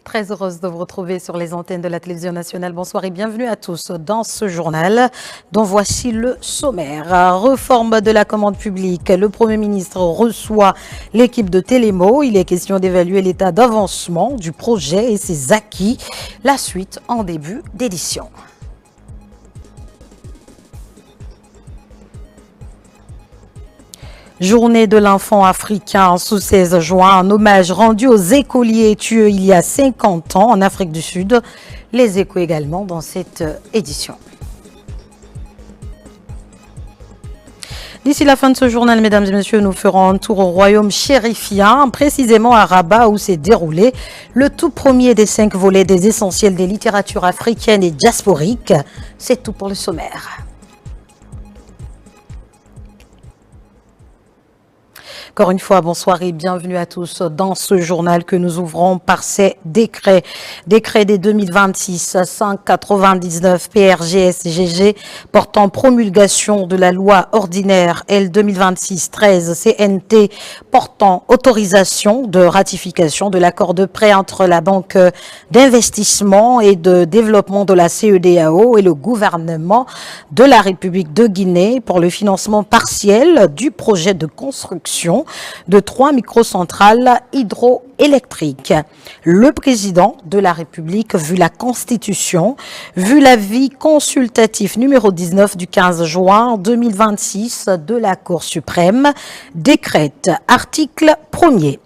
Très heureuse de vous retrouver sur les antennes de la télévision nationale. Bonsoir et bienvenue à tous dans ce journal dont voici le sommaire. Réforme de la commande publique. Le Premier ministre reçoit l'équipe de Télémo. Il est question d'évaluer l'état d'avancement du projet et ses acquis. La suite en début d'édition. Journée de l'enfant africain sous 16 juin, un hommage rendu aux écoliers tués il y a 50 ans en Afrique du Sud. Les échos également dans cette édition. D'ici la fin de ce journal, mesdames et messieurs, nous ferons un tour au royaume chérifien, précisément à Rabat où s'est déroulé le tout premier des 5 volets des essentiels des littératures africaines et diasporiques. C'est tout pour le sommaire. Encore une fois, bonsoir et bienvenue à tous dans ce journal que nous ouvrons par ces décrets. Décret des 2026-199 PRG-SGG portant promulgation de la loi ordinaire L 2026-13 CNT portant autorisation de ratification de l'accord de prêt entre la Banque d'investissement et de développement de la CEDEAO et le gouvernement de la République de Guinée pour le financement partiel du projet de construction de 3 microcentrales hydroélectriques. Le président de la République, vu la Constitution, vu l'avis consultatif numéro 19 du 15 juin 2026 de la Cour suprême, décrète article 1er.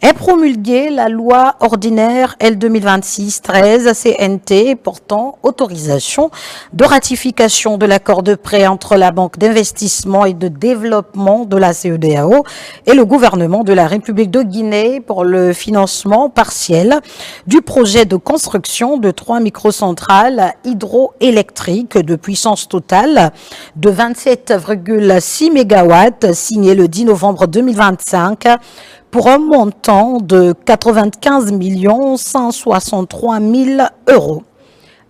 Est promulguée la loi ordinaire L 2026-13 CNT portant autorisation de ratification de l'accord de prêt entre la Banque d'investissement et de développement de la CEDEAO et le gouvernement de la République de Guinée pour le financement partiel du projet de construction de 3 microcentrales hydroélectriques de puissance totale de 27,6 MW signé le 10 novembre 2025 pour un montant de 95 163 000 €.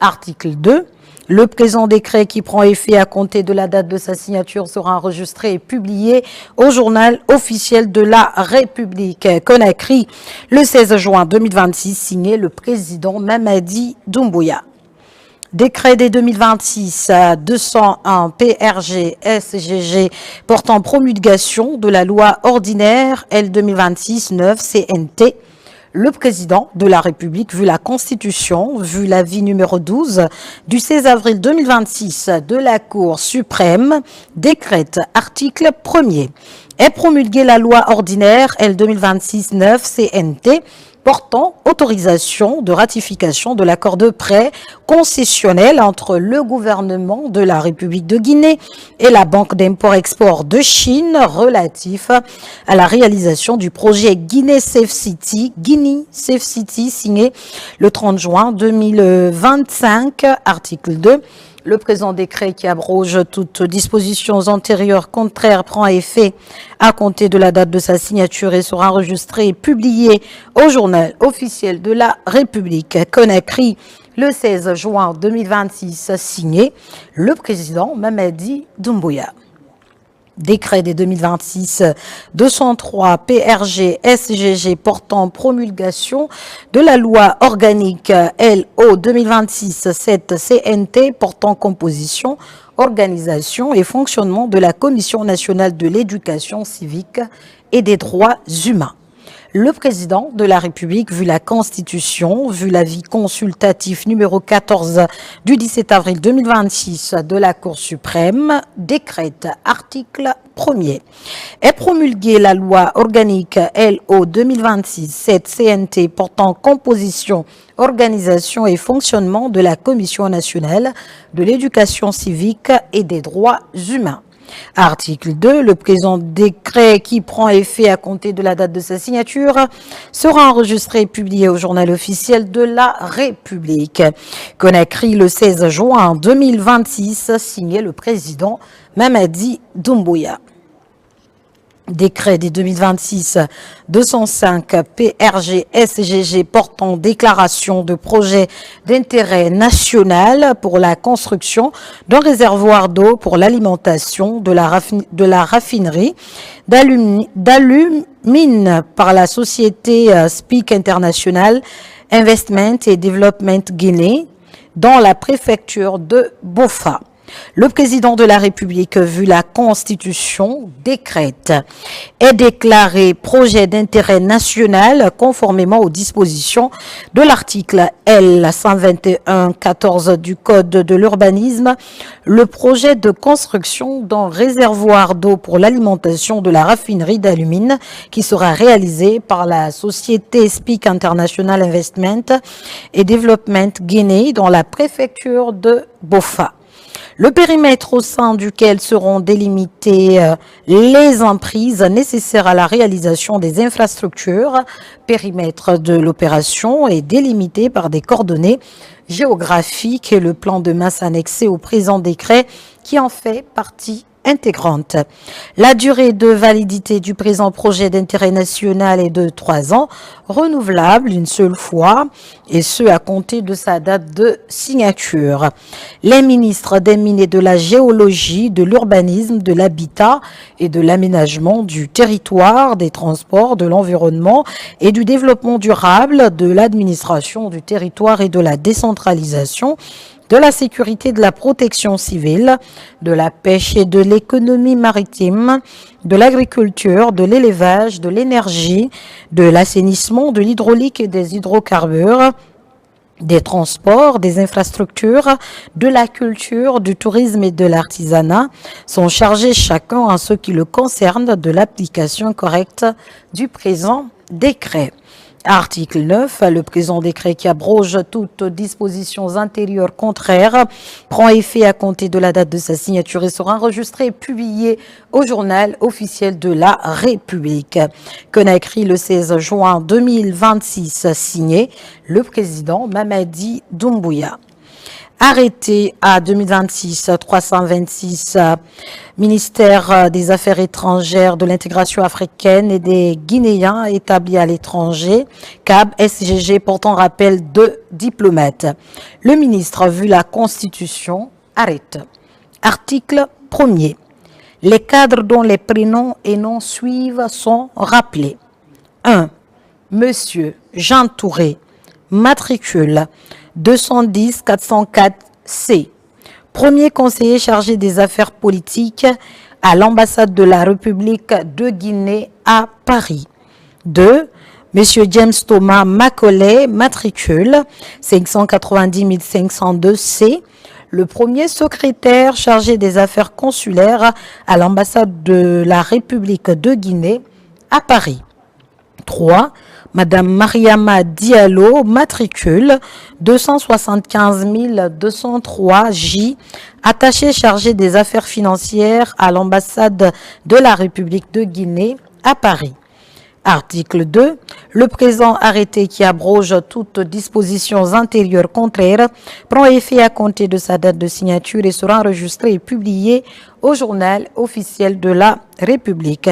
Article 2. Le présent décret qui prend effet à compter de la date de sa signature sera enregistré et publié au journal officiel de la République. Conakry, le 16 juin 2026, signé le président Mamadi Doumbouya. Décret des 2026-201 PRG-SGG portant promulgation de la loi ordinaire L 2026-9 CNT. Le président de la République, vu la Constitution, vu l'avis numéro 12 du 16 avril 2026 de la Cour suprême, décrète article 1er. Est promulguée la loi ordinaire L 2026-9 CNT portant autorisation de ratification de l'accord de prêt concessionnel entre le gouvernement de la République de Guinée et la Banque d'import-export de Chine relatif à la réalisation du projet Guinea Safe City signé le 30 juin 2025, article 2. Le présent décret qui abroge toutes dispositions antérieures contraires prend effet à compter de la date de sa signature et sera enregistré et publié au journal officiel de la République. Conakry, le 16 juin 2026, signé le président Mamadi Doumbouya. Décret des 2026-203 PRG-SGG portant promulgation de la loi organique LO 2026-7 CNT portant composition, organisation et fonctionnement de la Commission nationale de l'éducation civique et des droits humains. Le président de la République, vu la Constitution, vu l'avis consultatif numéro 14 du 17 avril 2026 de la Cour suprême, décrète article 1er. Est promulguée la loi organique LO 2026-7 CNT portant composition, organisation et fonctionnement de la Commission nationale de l'éducation civique et des droits humains. Article 2. Le présent décret qui prend effet à compter de la date de sa signature sera enregistré et publié au journal officiel de la République. Conakry, le 16 juin 2026, signé le président Mamadi Doumbouya. Décret des 2026-205 PRG-SGG portant déclaration de projet d'intérêt national pour la construction d'un réservoir d'eau pour l'alimentation de la raffinerie d'alumine par la société SPIC International Investment et Development Guinée dans la préfecture de Bofa. Le président de la République, vu la Constitution, décrète est déclaré projet d'intérêt national conformément aux dispositions de l'article L. 121-14 du Code de l'urbanisme. Le projet de construction d'un réservoir d'eau pour l'alimentation de la raffinerie d'Alumine qui sera réalisé par la société SPIC International Investment et Development Guinée dans la préfecture de Bofa. Le périmètre au sein duquel seront délimitées les emprises nécessaires à la réalisation des infrastructures, périmètre de l'opération est délimité par des coordonnées géographiques et le plan de masse annexé au présent décret qui en fait partie intégrante. La durée de validité du présent projet d'intérêt national est de 3 ans, renouvelable une seule fois, et ce à compter de sa date de signature. Les ministres des Mines et de la Géologie, de l'Urbanisme, de l'Habitat et de l'Aménagement du territoire, des Transports, de l'Environnement et du Développement durable, de l'Administration du territoire et de la décentralisation, de la sécurité, de la protection civile, de la pêche et de l'économie maritime, de l'agriculture, de l'élevage, de l'énergie, de l'assainissement, de l'hydraulique et des hydrocarbures, des transports, des infrastructures, de la culture, du tourisme et de l'artisanat sont chargés chacun en ce qui le concerne de l'application correcte du présent décret. Article 9. Le présent décret qui abroge toutes dispositions antérieures contraires prend effet à compter de la date de sa signature et sera enregistré et publié au journal officiel de la République. Conakry le 16 juin 2026, signé le président Mamadi Doumbouya. Arrêté à 2026-326, ministère des Affaires étrangères, de l'intégration africaine et des Guinéens établis à l'étranger, CAB SGG portant rappel de diplomates. Le ministre, vu la Constitution, arrête. Article 1er. Les cadres dont les prénoms et noms suivent sont rappelés. 1. Monsieur Jean Touré, matricule 210 404 C. Premier conseiller chargé des affaires politiques à l'ambassade de la République de Guinée à Paris. 2. Monsieur James Thomas Macaulay, matricule 590 502 C. Le premier secrétaire chargé des affaires consulaires à l'ambassade de la République de Guinée à Paris. 3. Madame Mariama Diallo, matricule 275 203 J, attachée chargée des affaires financières à l'ambassade de la République de Guinée à Paris. Article 2. Le présent arrêté qui abroge toutes dispositions antérieures contraires prend effet à compter de sa date de signature et sera enregistré et publié au journal officiel de la République.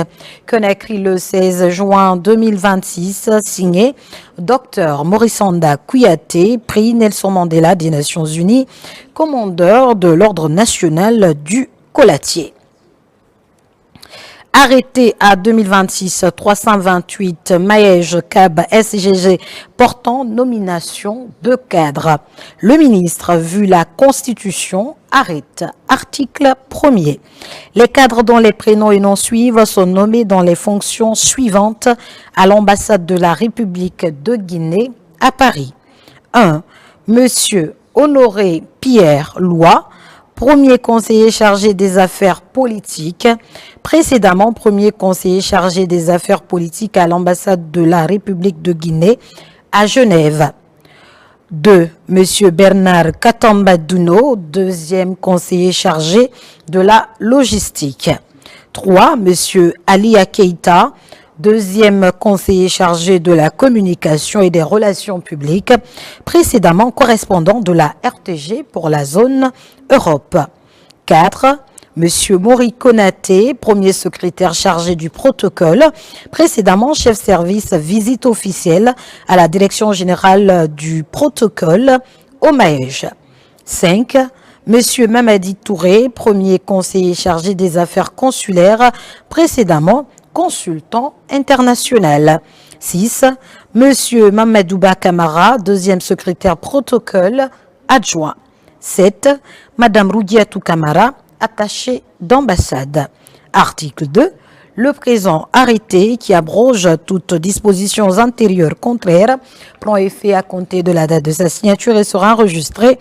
Conakry le 16 juin 2026, signé Dr Morissanda Kouyaté, prix Nelson Mandela des Nations Unies, commandeur de l'Ordre national du Colatier. Arrêté à 2026-328, Maège CAB SGG portant nomination de cadre. Le ministre, vu la Constitution, arrête. Article 1er. Les cadres dont les prénoms et noms suivent sont nommés dans les fonctions suivantes à l'ambassade de la République de Guinée à Paris. 1. Monsieur Honoré Pierre Loi, premier conseiller chargé des affaires politiques, précédemment premier conseiller chargé des affaires politiques à l'ambassade de la République de Guinée à Genève. 2. Monsieur Bernard Katambadouno, deuxième conseiller chargé de la logistique. 3. Monsieur Ali Keïta, deuxième conseiller chargé de la communication et des relations publiques, précédemment correspondant de la RTG pour la zone Europe. 4. Monsieur Mori Konaté, premier secrétaire chargé du protocole, précédemment chef service visite officielle à la direction générale du protocole au Maège. 5. Monsieur Mamadi Touré, premier conseiller chargé des affaires consulaires, précédemment consultant international. 6. Monsieur Mamadouba Kamara, deuxième secrétaire protocole adjoint. 7. Madame Roudiatou Kamara, attachée d'ambassade. Article 2. Le présent arrêté qui abroge toutes dispositions antérieures contraires prend effet à compter de la date de sa signature et sera enregistré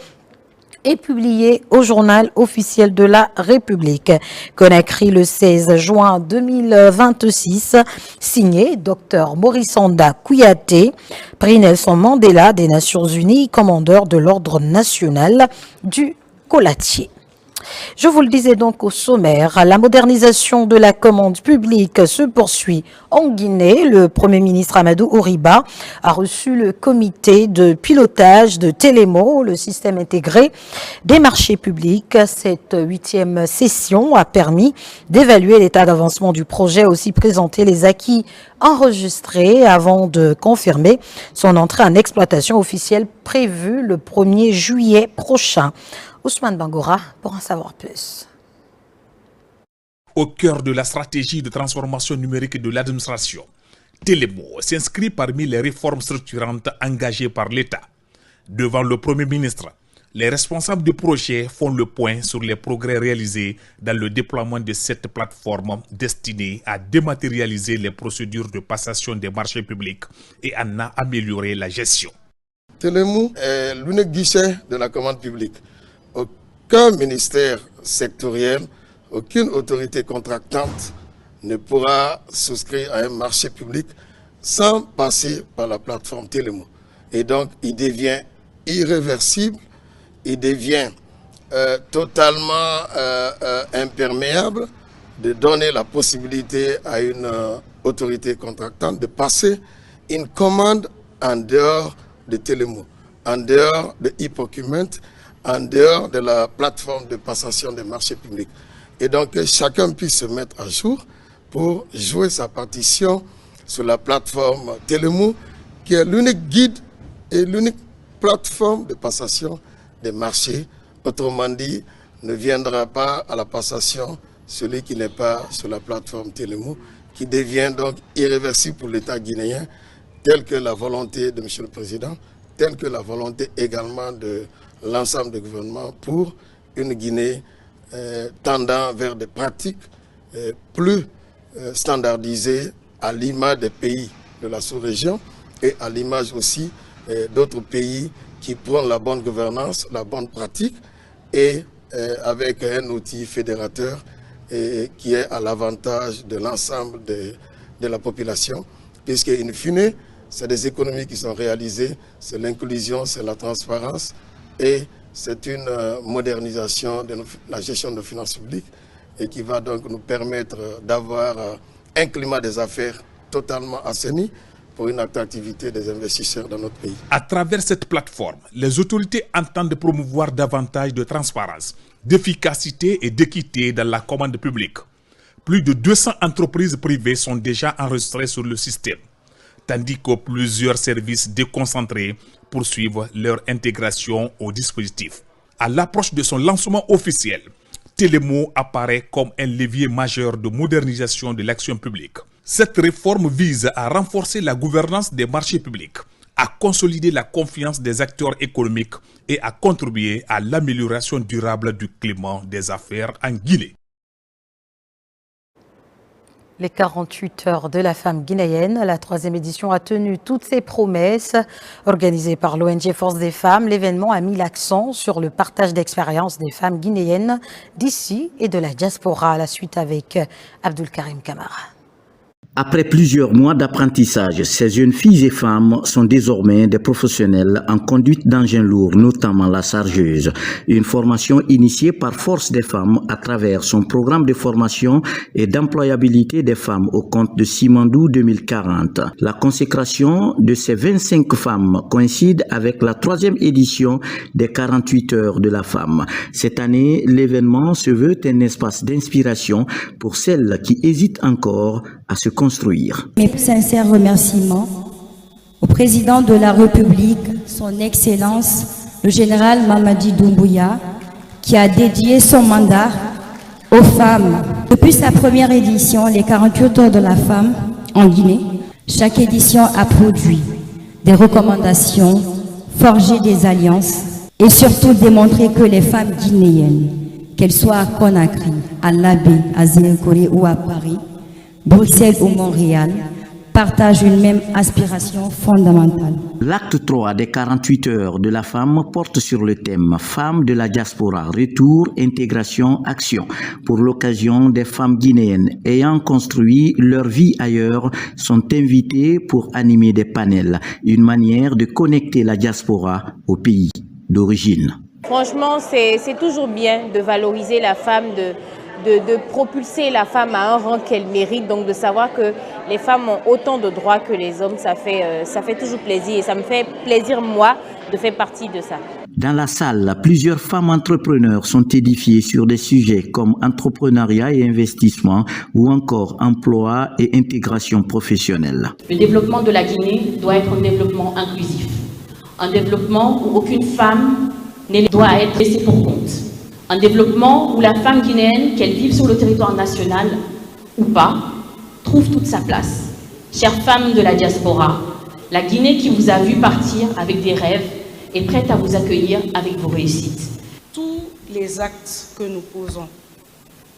et publié au journal officiel de la République. Conakry le 16 juin 2026, signé Dr Morissanda Kouyaté, prix Nelson Mandela des Nations Unies, commandeur de l'ordre national du Colatier. Je vous le disais donc au sommaire, la modernisation de la commande publique se poursuit en Guinée. Le Premier ministre Amadou Ouriba a reçu le comité de pilotage de Télémo, le système intégré des marchés publics. Cette 8e session a permis d'évaluer l'état d'avancement du projet, aussi présenter les acquis enregistrés avant de confirmer son entrée en exploitation officielle prévue le 1er juillet prochain. Ousmane Bangora pour en savoir plus. Au cœur de la stratégie de transformation numérique de l'administration, Télémo s'inscrit parmi les réformes structurantes engagées par l'État. Devant le Premier ministre, les responsables du projet font le point sur les progrès réalisés dans le déploiement de cette plateforme destinée à dématérialiser les procédures de passation des marchés publics et en a amélioré la gestion. Télémo est l'unique guichet de la commande publique. Aucun ministère sectoriel, aucune autorité contractante ne pourra souscrire à un marché public sans passer par la plateforme Télémo. Et donc, il devient irréversible, il devient totalement imperméable de donner la possibilité à une autorité contractante de passer une commande en dehors de Télémo, en dehors de e-procurement, en dehors de la plateforme de passation des marchés publics. Et donc, que chacun puisse se mettre à jour pour jouer sa partition sur la plateforme Télémo, qui est l'unique guide et l'unique plateforme de passation des marchés. Autrement dit, ne viendra pas à la passation celui qui n'est pas sur la plateforme Télémo, qui devient donc irréversible pour l'État guinéen, telle que la volonté de M. le Président, telle que la volonté également de l'ensemble du gouvernement pour une Guinée tendant vers des pratiques plus standardisées à l'image des pays de la sous-région et à l'image aussi d'autres pays qui prennent la bonne gouvernance, la bonne pratique et avec un outil fédérateur qui est à l'avantage de l'ensemble de la population, puisque in fine, c'est des économies qui sont réalisées, c'est l'inclusion, c'est la transparence et c'est une modernisation de la gestion de nos finances publiques et qui va donc nous permettre d'avoir un climat des affaires totalement assaini pour une attractivité des investisseurs dans notre pays. À travers cette plateforme, les autorités entendent promouvoir davantage de transparence, d'efficacité et d'équité dans la commande publique. Plus de 200 entreprises privées sont déjà enregistrées sur le système, tandis que plusieurs services déconcentrés poursuivent leur intégration au dispositif. À l'approche de son lancement officiel, Télémo apparaît comme un levier majeur de modernisation de l'action publique. Cette réforme vise à renforcer la gouvernance des marchés publics, à consolider la confiance des acteurs économiques et à contribuer à l'amélioration durable du climat des affaires en Guinée. Les 48 heures de la femme guinéenne, la 3e édition a tenu toutes ses promesses. Organisée par l'ONG Force des Femmes, l'événement a mis l'accent sur le partage d'expériences des femmes guinéennes d'ici et de la diaspora. À la suite avec Abdul Karim Kamara. Après plusieurs mois d'apprentissage, ces jeunes filles et femmes sont désormais des professionnels en conduite d'engins lourds, notamment la chargeuse. Une formation initiée par Force des Femmes à travers son programme de formation et d'employabilité des femmes au compte de Simandou 2040. La consécration de ces 25 femmes coïncide avec la 3e édition des 48 heures de la femme. Cette année, l'événement se veut un espace d'inspiration pour celles qui hésitent encore à se construire. Mes sincères remerciements au président de la République, son Excellence, le général Mamadi Doumbouya, qui a dédié son mandat aux femmes. Depuis sa première édition, les 48 heures de la femme en Guinée, Chaque édition a produit des recommandations, forgé des alliances et surtout démontré que les femmes guinéennes, qu'elles soient à Conakry, à Labé, à Zénkoré ou à Paris, Bruxelles ou Montréal, partagent une même aspiration fondamentale. L'acte 3 des 48 heures de la femme porte sur le thème Femmes de la diaspora, retour, intégration, action. Pour l'occasion, des femmes guinéennes ayant construit leur vie ailleurs sont invitées pour animer des panels, une manière de connecter la diaspora au pays d'origine. Franchement, c'est toujours bien de valoriser la femme, de propulser la femme à un rang qu'elle mérite, donc de savoir que les femmes ont autant de droits que les hommes, ça fait toujours plaisir et ça me fait plaisir, moi, de faire partie de ça. Dans la salle, plusieurs femmes entrepreneurs sont édifiées sur des sujets comme entrepreneuriat et investissement ou encore emploi et intégration professionnelle. Le développement de la Guinée doit être un développement inclusif, un développement où aucune femme ne doit être laissée pour compte. Un développement où la femme guinéenne, qu'elle vive sur le territoire national ou pas, trouve toute sa place. Chères femmes de la diaspora, la Guinée qui vous a vu partir avec des rêves est prête à vous accueillir avec vos réussites. Tous les actes que nous posons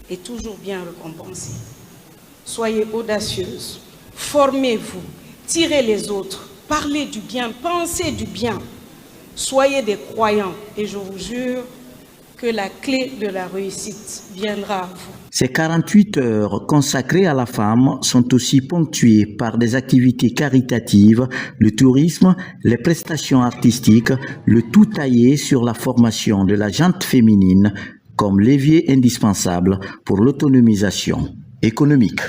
est toujours bien récompensé. Soyez audacieuses, formez-vous, tirez les autres, parlez du bien, pensez du bien. Soyez des croyants et je vous jure que la clé de la réussite viendra à vous. Ces 48 heures consacrées à la femme sont aussi ponctuées par des activités caritatives, le tourisme, les prestations artistiques, le tout taillé sur la formation de la gente féminine comme levier indispensable pour l'autonomisation économique.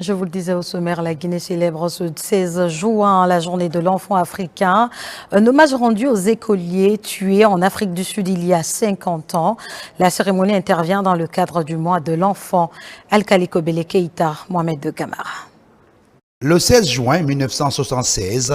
Je vous le disais au sommaire, la Guinée célèbre ce 16 juin la journée de l'enfant africain. Un hommage rendu aux écoliers tués en Afrique du Sud il y a 50 ans. La cérémonie intervient dans le cadre du mois de l'enfant. Alkali Kobele Keïta, Mohamed de Camara. Le 16 juin 1976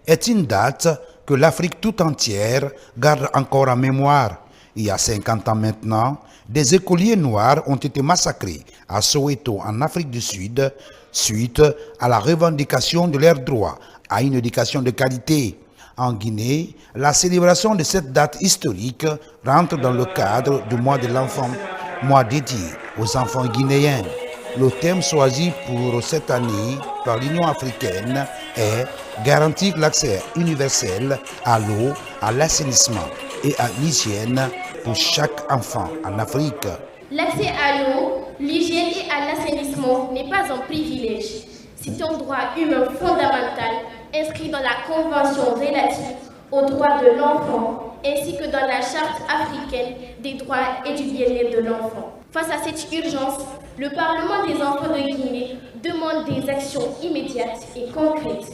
est une date que l'Afrique tout entière garde encore en mémoire. Il y a 50 ans maintenant, des écoliers noirs ont été massacrés à Soweto, en Afrique du Sud, suite à la revendication de leurs droits à une éducation de qualité. En Guinée, la célébration de cette date historique rentre dans le cadre du mois de l'enfant, mois dédié aux enfants guinéens. Le thème choisi pour cette année par l'Union africaine est « Garantir l'accès universel à l'eau, à l'assainissement et à l'hygiène pour chaque enfant en Afrique ». L'accès à l'eau, l'hygiène et à l'assainissement n'est pas un privilège. C'est un droit humain fondamental inscrit dans la Convention relative aux droits de l'enfant ainsi que dans la Charte africaine des droits et du bien-être de l'enfant. Face à cette urgence, le Parlement des enfants de Guinée demande des actions immédiates et concrètes.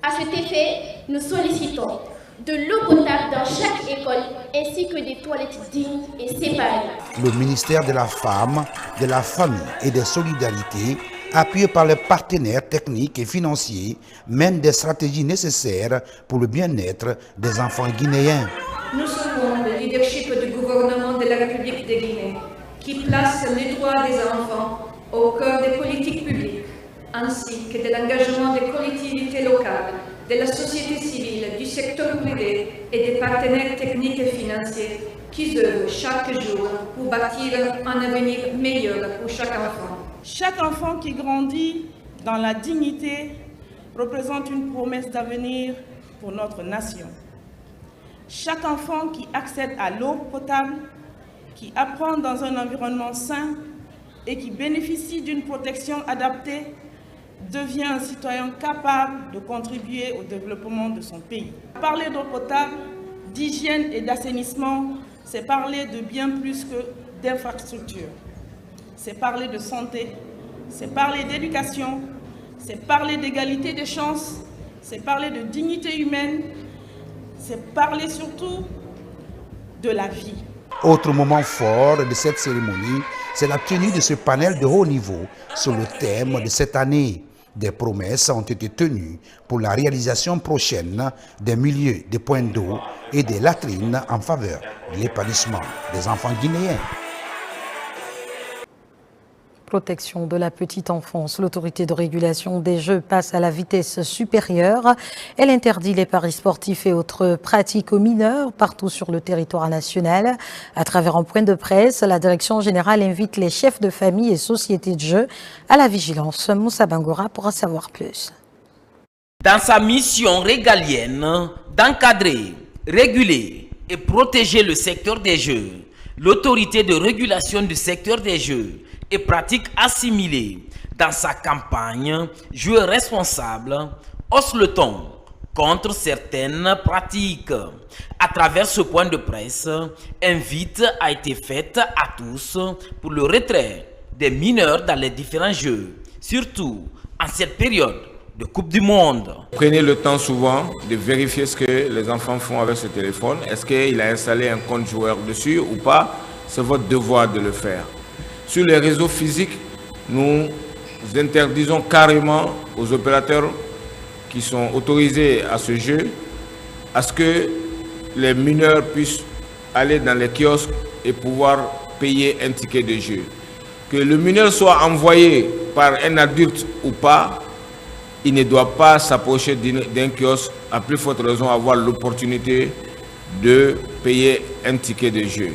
À cet effet, nous sollicitons de l'eau potable dans chaque école ainsi que des toilettes dignes et séparées. Le ministère de la Femme, de la Famille et des Solidarités, appuyé par les partenaires techniques et financiers, mène des stratégies nécessaires pour le bien-être des enfants guinéens. Nous soutenons le leadership du gouvernement de la République de Guinée, qui place les droits des enfants au cœur des politiques publiques, ainsi que de l'engagement des collectivités locales, de la société civile, du secteur privé et des partenaires techniques et financiers qui œuvrent chaque jour pour bâtir un avenir meilleur pour chaque enfant. Chaque enfant qui grandit dans la dignité représente une promesse d'avenir pour notre nation. Chaque enfant qui accède à l'eau potable, qui apprend dans un environnement sain et qui bénéficie d'une protection adaptée devient un citoyen capable de contribuer au développement de son pays. Parler d'eau potable, d'hygiène et d'assainissement, c'est parler de bien plus que d'infrastructures. C'est parler de santé, c'est parler d'éducation, c'est parler d'égalité des chances, c'est parler de dignité humaine, c'est parler surtout de la vie. Autre moment fort de cette cérémonie, c'est la tenue de ce panel de haut niveau sur le thème de cette année. Des promesses ont été tenues pour la réalisation prochaine des milieux de points d'eau et des latrines en faveur de l'épanouissement des enfants guinéens. Protection de la petite enfance. L'autorité de régulation des jeux passe à la vitesse supérieure. Elle interdit les paris sportifs et autres pratiques aux mineurs partout sur le territoire national. À travers un point de presse, la direction générale invite les chefs de famille et sociétés de jeux à la vigilance. Moussa Bangora pour en savoir plus. Dans sa mission régalienne d'encadrer, réguler et protéger le secteur des jeux, l'autorité de régulation du secteur des jeux et pratiques assimilées dans sa campagne « Joueurs responsables » hausse le ton contre certaines pratiques. À travers ce point de presse, invite a été faite à tous pour le retrait des mineurs dans les différents jeux, surtout en cette période de Coupe du Monde. Prenez le temps souvent de vérifier ce que les enfants font avec ce téléphone. Est-ce qu'il a installé un compte joueur dessus ou pas? C'est votre devoir de le faire. Sur les réseaux physiques, nous interdisons carrément aux opérateurs qui sont autorisés à ce jeu à ce que les mineurs puissent aller dans les kiosques et pouvoir payer un ticket de jeu. Que le mineur soit envoyé par un adulte ou pas, il ne doit pas s'approcher d'un kiosque, à plus forte raison avoir l'opportunité de payer un ticket de jeu.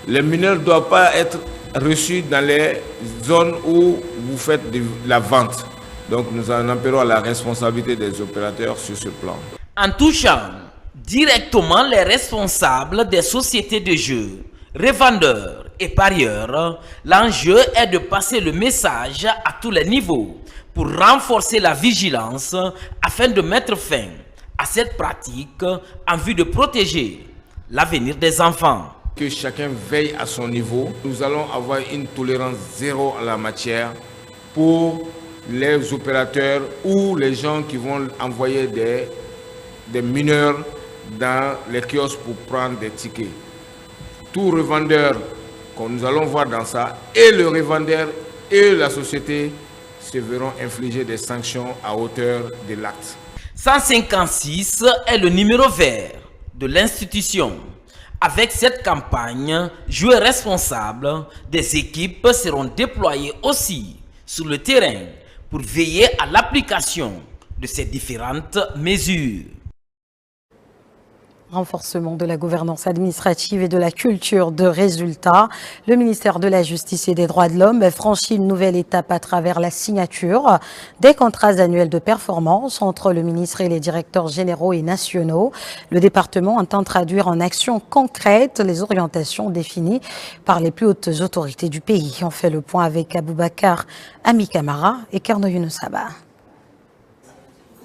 Les mineurs ne doivent pas être reçus dans les zones où vous faites de la vente. Donc nous en appelons à la responsabilité des opérateurs sur ce plan. En touchant directement les responsables des sociétés de jeux, revendeurs et parieurs, l'enjeu est de passer le message à tous les niveaux pour renforcer la vigilance afin de mettre fin à cette pratique en vue de protéger l'avenir des enfants. Que chacun veille à son niveau. Nous allons avoir une tolérance zéro en la matière pour les opérateurs ou les gens qui vont envoyer des mineurs dans les kiosques pour prendre des tickets. Tout revendeur, comme nous allons voir dans ça, et le revendeur et la société se verront infliger des sanctions à hauteur de l'acte. 156 est le numéro vert de l'institution. Avec cette campagne, joueurs responsables, des équipes seront déployées aussi sur le terrain pour veiller à l'application de ces différentes mesures. Renforcement de la gouvernance administrative et de la culture de résultats. Le ministère de la Justice et des Droits de l'Homme franchit une nouvelle étape à travers la signature des contrats annuels de performance entre le ministre et les directeurs généraux et nationaux. Le département entend traduire en actions concrètes les orientations définies par les plus hautes autorités du pays. On fait le point avec Aboubakar Ami Kamara et Kernoyou Saba.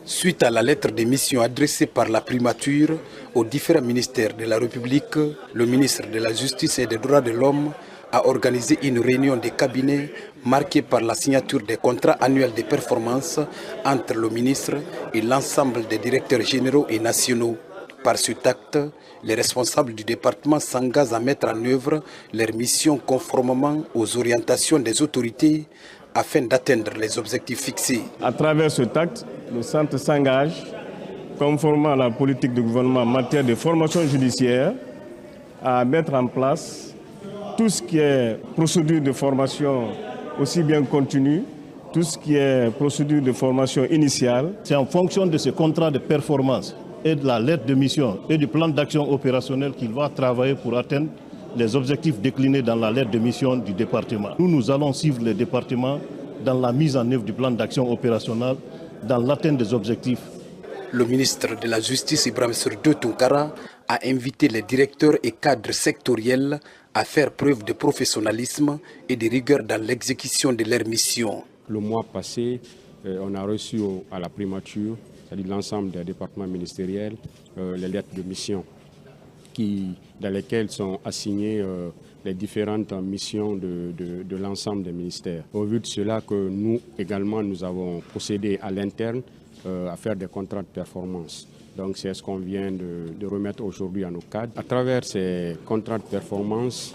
Suite à la lettre de mission adressée par la primature aux différents ministères de la République, le ministre de la Justice et des Droits de l'Homme a organisé une réunion de cabinet marquée par la signature des contrats annuels de performance entre le ministre et l'ensemble des directeurs généraux et nationaux. Par cet acte, les responsables du département s'engagent à mettre en œuvre leurs missions conformément aux orientations des autorités afin d'atteindre les objectifs fixés. À travers cet acte, le centre s'engage, conformément à la politique du gouvernement en matière de formation judiciaire, à mettre en place tout ce qui est procédure de formation aussi bien continue, tout ce qui est procédure de formation initiale. C'est en fonction de ce contrat de performance et de la lettre de mission et du plan d'action opérationnel qu'il va travailler pour atteindre les objectifs déclinés dans la lettre de mission du département. Nous allons suivre les départements dans la mise en œuvre du plan d'action opérationnel, dans l'atteinte des objectifs. Le ministre de la Justice, Ibrahim Serdou Tounkara, a invité les directeurs et cadres sectoriels à faire preuve de professionnalisme et de rigueur dans l'exécution de leurs missions. Le mois passé, on a reçu à la primature, c'est-à-dire l'ensemble des départements ministériels, les lettres de mission dans lesquelles sont assignées les différentes missions de l'ensemble des ministères. Au vu de cela, que nous également, nous avons procédé à l'interne à faire des contrats de performance. Donc c'est ce qu'on vient de remettre aujourd'hui à nos cadres. À travers ces contrats de performance,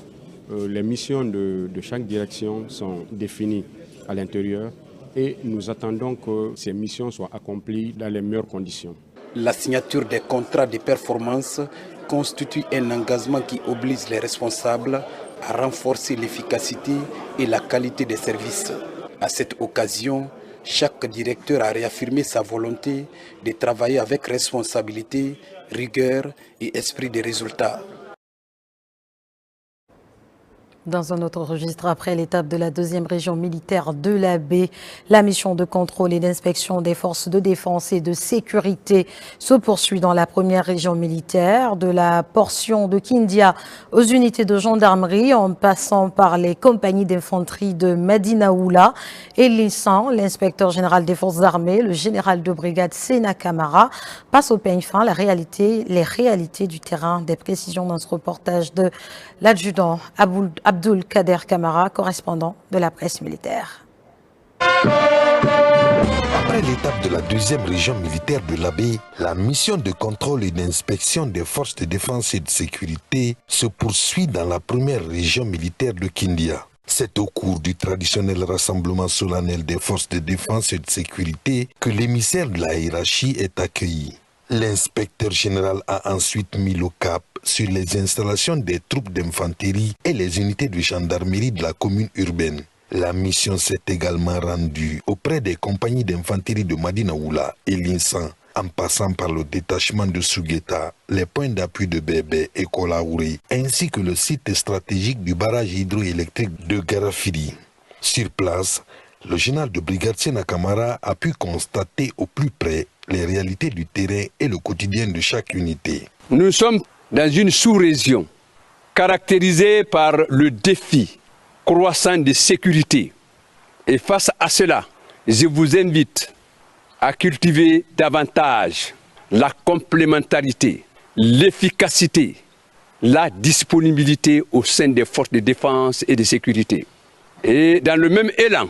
les missions de chaque direction sont définies à l'intérieur et nous attendons que ces missions soient accomplies dans les meilleures conditions. La signature des contrats de performance constitue un engagement qui oblige les responsables à renforcer l'efficacité et la qualité des services. À cette occasion, chaque directeur a réaffirmé sa volonté de travailler avec responsabilité, rigueur et esprit de résultat. Dans un autre registre, après l'étape de la deuxième région militaire de la baie, la mission de contrôle et d'inspection des forces de défense et de sécurité se poursuit dans la première région militaire, de la portion de Kindia aux unités de gendarmerie, en passant par les compagnies d'infanterie de Madinaoula et l'INSAN. L'inspecteur général des forces armées, le général de brigade Sena Kamara, passe au peigne fin les réalités du terrain. Des précisions dans ce reportage de l'adjudant Abdul Kader Kamara, correspondant de la presse militaire. Après l'étape de la deuxième région militaire de l'Abbé, la mission de contrôle et d'inspection des forces de défense et de sécurité se poursuit dans la première région militaire de Kindia. C'est au cours du traditionnel rassemblement solennel des forces de défense et de sécurité que l'émissaire de la hiérarchie est accueilli. L'inspecteur général a ensuite mis le cap sur les installations des troupes d'infanterie et les unités de gendarmerie de la commune urbaine. La mission s'est également rendue auprès des compagnies d'infanterie de Madinaoula et l'INSAN, en passant par le détachement de Sougeta, les points d'appui de Bébé et Kolaouré, ainsi que le site stratégique du barrage hydroélectrique de Garafiri. Sur place, le général de brigade Sena Kamara a pu constater au plus près les réalités du terrain et le quotidien de chaque unité. Nous sommes dans une sous-région caractérisée par le défi croissant de sécurité. Et face à cela, je vous invite à cultiver davantage la complémentarité, l'efficacité, la disponibilité au sein des forces de défense et de sécurité. Et dans le même élan,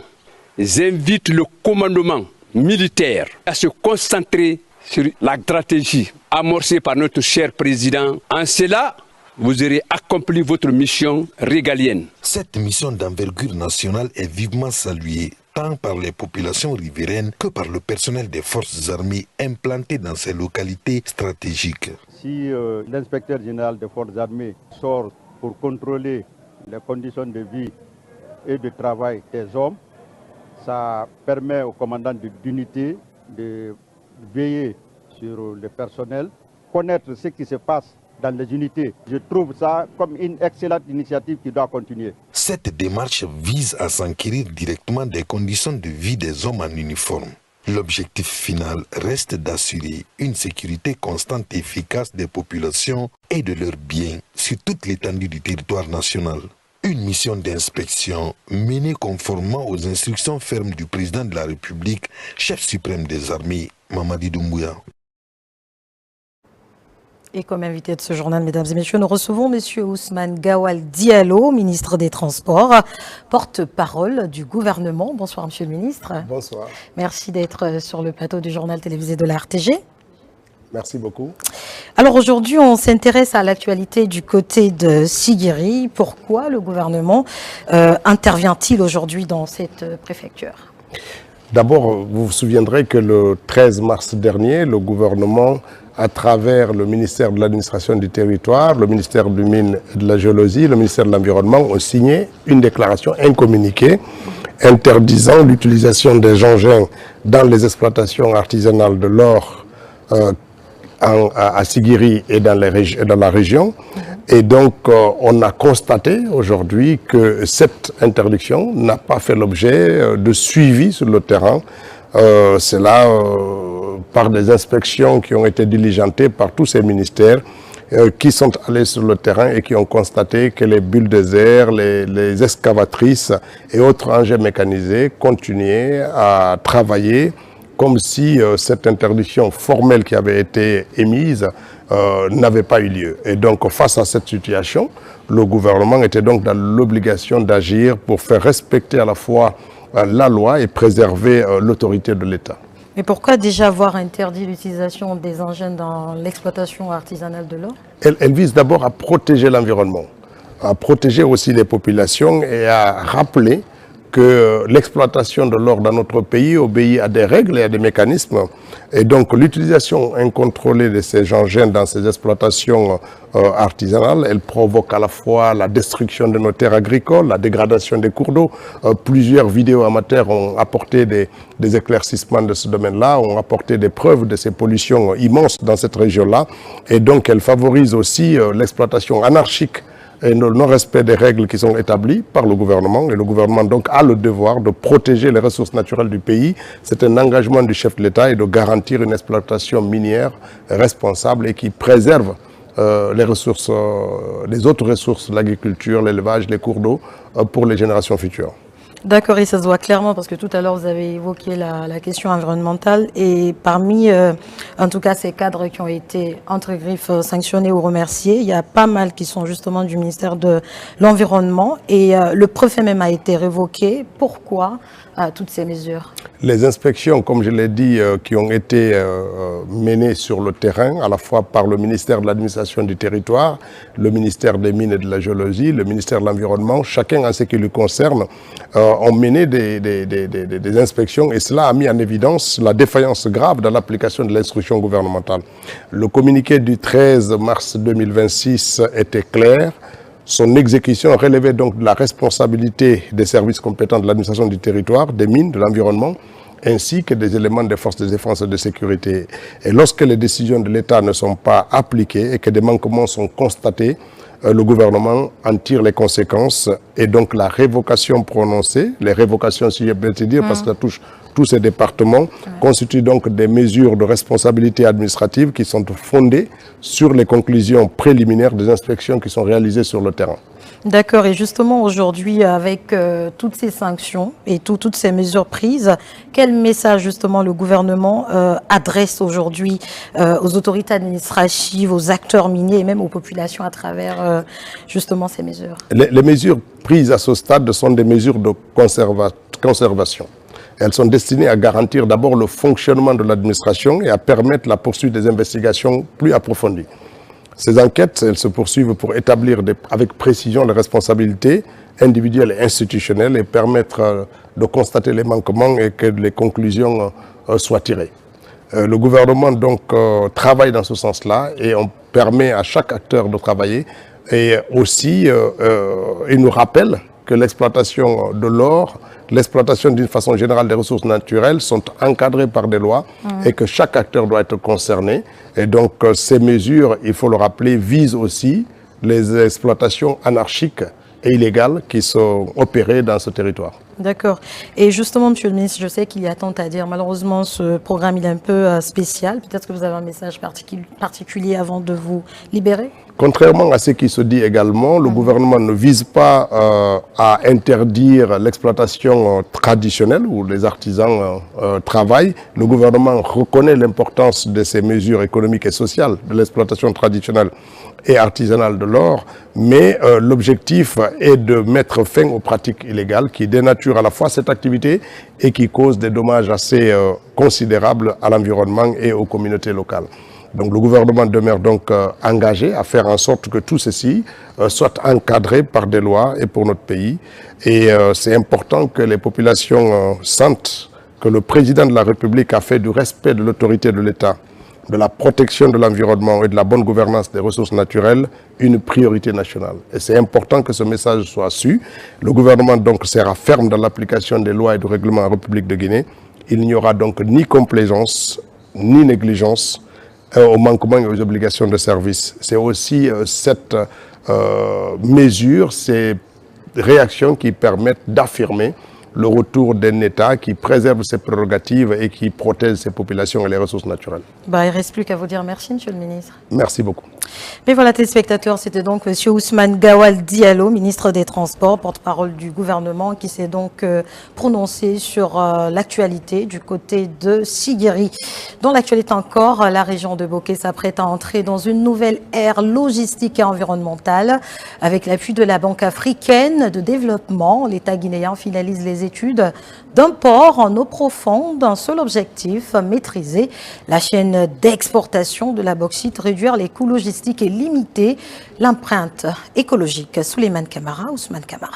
j'invite le commandement militaire à se concentrer sur la stratégie amorcée par notre cher président. En cela, vous aurez accompli votre mission régalienne. Cette mission d'envergure nationale est vivement saluée tant par les populations riveraines que par le personnel des forces armées implanté dans ces localités stratégiques. Si l'inspecteur général des forces armées sort pour contrôler les conditions de vie et de travail des hommes, ça permet au commandant d'unité de veiller sur le personnel, connaître ce qui se passe dans les unités. Je trouve ça comme une excellente initiative qui doit continuer. Cette démarche vise à s'enquérir directement des conditions de vie des hommes en uniforme. L'objectif final reste d'assurer une sécurité constante et efficace des populations et de leurs biens sur toute l'étendue du territoire national. Une mission d'inspection menée conformément aux instructions fermes du président de la République, chef suprême des armées, Mamadi Doumbouya. Et comme invité de ce journal, mesdames et messieurs, nous recevons M. Ousmane Gawal Diallo, ministre des Transports, porte-parole du gouvernement. Bonsoir, Monsieur le ministre. Bonsoir. Merci d'être sur le plateau du journal télévisé de la RTG. Merci beaucoup. Alors aujourd'hui, on s'intéresse à l'actualité du côté de Siguiri. Pourquoi le gouvernement intervient-il aujourd'hui dans cette préfecture? D'abord, vous vous souviendrez que le 13 mars dernier, le gouvernement, à travers le ministère de l'administration du territoire, le ministère du mine et de la géologie, le ministère de l'environnement, ont signé une déclaration, un communiqué interdisant l'utilisation des engins dans les exploitations artisanales de l'or à Siguiri et dans la région. Et donc, on a constaté aujourd'hui que cette interdiction n'a pas fait l'objet de suivi sur le terrain. C'est là, par des inspections qui ont été diligentées par tous ces ministères qui sont allés sur le terrain et qui ont constaté que les bulldozers, les excavatrices et autres engins mécanisés continuaient à travailler comme si cette interdiction formelle qui avait été émise n'avait pas eu lieu. Et donc, face à cette situation, le gouvernement était donc dans l'obligation d'agir pour faire respecter à la fois la loi et préserver l'autorité de l'État. Mais pourquoi déjà avoir interdit l'utilisation des engins dans l'exploitation artisanale de l'or? Elle vise d'abord à protéger l'environnement, à protéger aussi les populations et à rappeler que l'exploitation de l'or dans notre pays obéit à des règles et à des mécanismes. Et donc l'utilisation incontrôlée de ces engins dans ces exploitations artisanales, elle provoque à la fois la destruction de nos terres agricoles, la dégradation des cours d'eau. Plusieurs vidéos amateurs ont apporté des éclaircissements de ce domaine-là, ont apporté des preuves de ces pollutions immenses dans cette région-là. Et donc elle favorise aussi l'exploitation anarchique et le non-respect des règles qui sont établies par le gouvernement. Et le gouvernement donc a le devoir de protéger les ressources naturelles du pays. C'est un engagement du chef de l'État et de garantir une exploitation minière responsable et qui préserve les ressources, les autres ressources, l'agriculture, l'élevage, les cours d'eau pour les générations futures. D'accord, et ça se voit clairement parce que tout à l'heure vous avez évoqué la question environnementale et parmi en tout cas ces cadres qui ont été entre griffes sanctionnés ou remerciés, il y a pas mal qui sont justement du ministère de l'Environnement et le préfet même a été révoqué. Pourquoi toutes ces mesures? Les inspections, comme je l'ai dit, qui ont été menées sur le terrain, à la fois par le ministère de l'Administration du Territoire, le ministère des Mines et de la Géologie, le ministère de l'Environnement, chacun en ce qui lui concerne, ont mené des inspections et cela a mis en évidence la défaillance grave dans l'application de l'instruction gouvernementale. Le communiqué du 13 mars 2026 était clair. Son exécution relevait donc de la responsabilité des services compétents de l'administration du territoire, des mines, de l'environnement, ainsi que des éléments des forces de défense et de sécurité. Et lorsque les décisions de l'État ne sont pas appliquées et que des manquements sont constatés, le gouvernement en tire les conséquences et donc la révocation prononcée, les révocations si je peux te dire, parce que ça touche tous ces départements, constituent donc des mesures de responsabilité administrative qui sont fondées sur les conclusions préliminaires des inspections qui sont réalisées sur le terrain. D'accord, et justement aujourd'hui avec toutes ces sanctions et toutes ces mesures prises, quel message justement le gouvernement adresse aujourd'hui aux autorités administratives, aux acteurs miniers et même aux populations à travers justement ces mesures? Les mesures prises à ce stade sont des mesures de conservation. Elles sont destinées à garantir d'abord le fonctionnement de l'administration et à permettre la poursuite des investigations plus approfondies. Ces enquêtes, elles se poursuivent pour établir avec précision les responsabilités individuelles et institutionnelles et permettre de constater les manquements et que les conclusions soient tirées. Le gouvernement donc travaille dans ce sens-là et on permet à chaque acteur de travailler et aussi il nous rappelle que l'exploitation de l'or, l'exploitation d'une façon générale des ressources naturelles sont encadrées par des lois et que chaque acteur doit être concerné. Et donc ces mesures, il faut le rappeler, visent aussi les exploitations anarchiques et illégales qui sont opérées dans ce territoire. D'accord. Et justement, Monsieur le ministre, je sais qu'il y a tant à dire. Malheureusement, ce programme il est un peu spécial. Peut-être que vous avez un message particulier avant de vous libérer? Contrairement à ce qui se dit également, le gouvernement ne vise pas à interdire l'exploitation traditionnelle où les artisans travaillent. Le gouvernement reconnaît l'importance de ces mesures économiques et sociales de l'exploitation traditionnelle et artisanale de l'or, mais l'objectif est de mettre fin aux pratiques illégales qui dénaturent à la fois cette activité et qui causent des dommages assez considérables à l'environnement et aux communautés locales. Donc le gouvernement demeure donc engagé à faire en sorte que tout ceci soit encadré par des lois et pour notre pays. Et c'est important que les populations sentent que le président de la République a fait du respect de l'autorité de l'État, de la protection de l'environnement et de la bonne gouvernance des ressources naturelles une priorité nationale. Et c'est important que ce message soit su. Le gouvernement donc sera ferme dans l'application des lois et du règlement en République de Guinée. Il n'y aura donc ni complaisance, ni négligence aux manquements et aux obligations de service. C'est aussi cette mesure, ces réactions qui permettent d'affirmer le retour d'un État qui préserve ses prérogatives et qui protège ses populations et les ressources naturelles. Il ne reste plus qu'à vous dire merci, Monsieur le ministre. Merci beaucoup. Mais voilà, téléspectateurs, c'était donc M. Ousmane Gawal Diallo, ministre des Transports, porte-parole du gouvernement, qui s'est donc prononcé sur l'actualité du côté de Siguiri. Dans l'actualité encore, la région de Boké s'apprête à entrer dans une nouvelle ère logistique et environnementale. Avec l'appui de la Banque africaine de développement, l'État guinéen finalise les études d'un port en eau profonde. Un seul objectif, maîtriser la chaîne d'exportation de la bauxite, réduire les coûts logistiques et limiter l'empreinte écologique. Souleymane Camara, Ousmane Camara.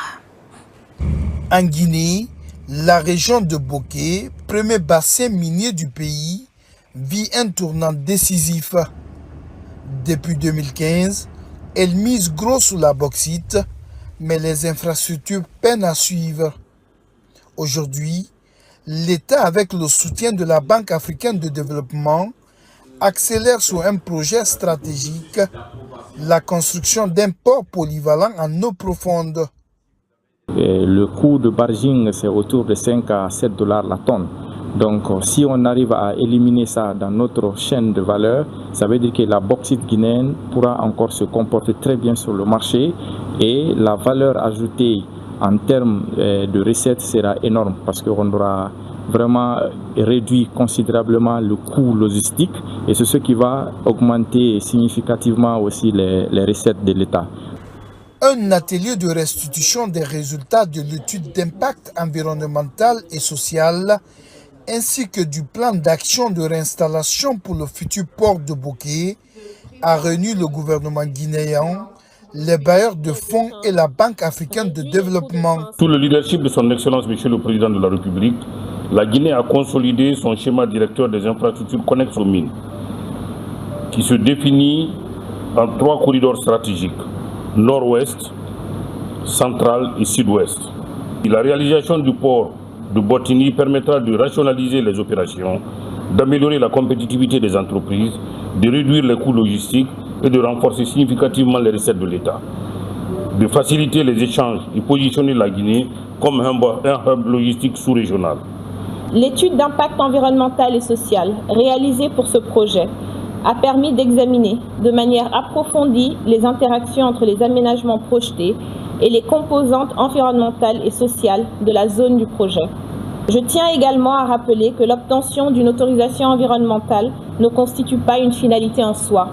En Guinée, La région de Bokeh, premier bassin minier du pays, vit un tournant décisif. Depuis 2015, elle mise gros sur la bauxite, mais les infrastructures peinent à suivre. Aujourd'hui, l'État, avec le soutien de la Banque africaine de développement, accélère sur un projet stratégique la construction d'un port polyvalent en eau profonde. Le coût de barging, c'est autour de 5 à 7 dollars la tonne. Donc, si on arrive à éliminer ça dans notre chaîne de valeur, ça veut dire que la bauxite guinéenne pourra encore se comporter très bien sur le marché et la valeur ajoutée en termes de recettes sera énorme parce qu'on aura vraiment réduit considérablement le coût logistique et c'est ce qui va augmenter significativement aussi les recettes de l'État. Un atelier de restitution des résultats de l'étude d'impact environnemental et social ainsi que du plan d'action de réinstallation pour le futur port de Bokeh a réuni le gouvernement guinéen, les bailleurs de fonds et la Banque africaine de développement. Sous le leadership de son Excellence Monsieur le Président de la République, la Guinée a consolidé son schéma directeur des infrastructures connexes aux mines, qui se définit en 3 corridors stratégiques, nord-ouest, central et sud-ouest. La réalisation du port de Bottigny permettra de rationaliser les opérations, d'améliorer la compétitivité des entreprises, de réduire les coûts logistiques et de renforcer significativement les recettes de l'État, de faciliter les échanges et positionner la Guinée comme un hub logistique sous-régional. L'étude d'impact environnemental et social réalisée pour ce projet a permis d'examiner de manière approfondie les interactions entre les aménagements projetés et les composantes environnementales et sociales de la zone du projet. Je tiens également à rappeler que l'obtention d'une autorisation environnementale ne constitue pas une finalité en soi.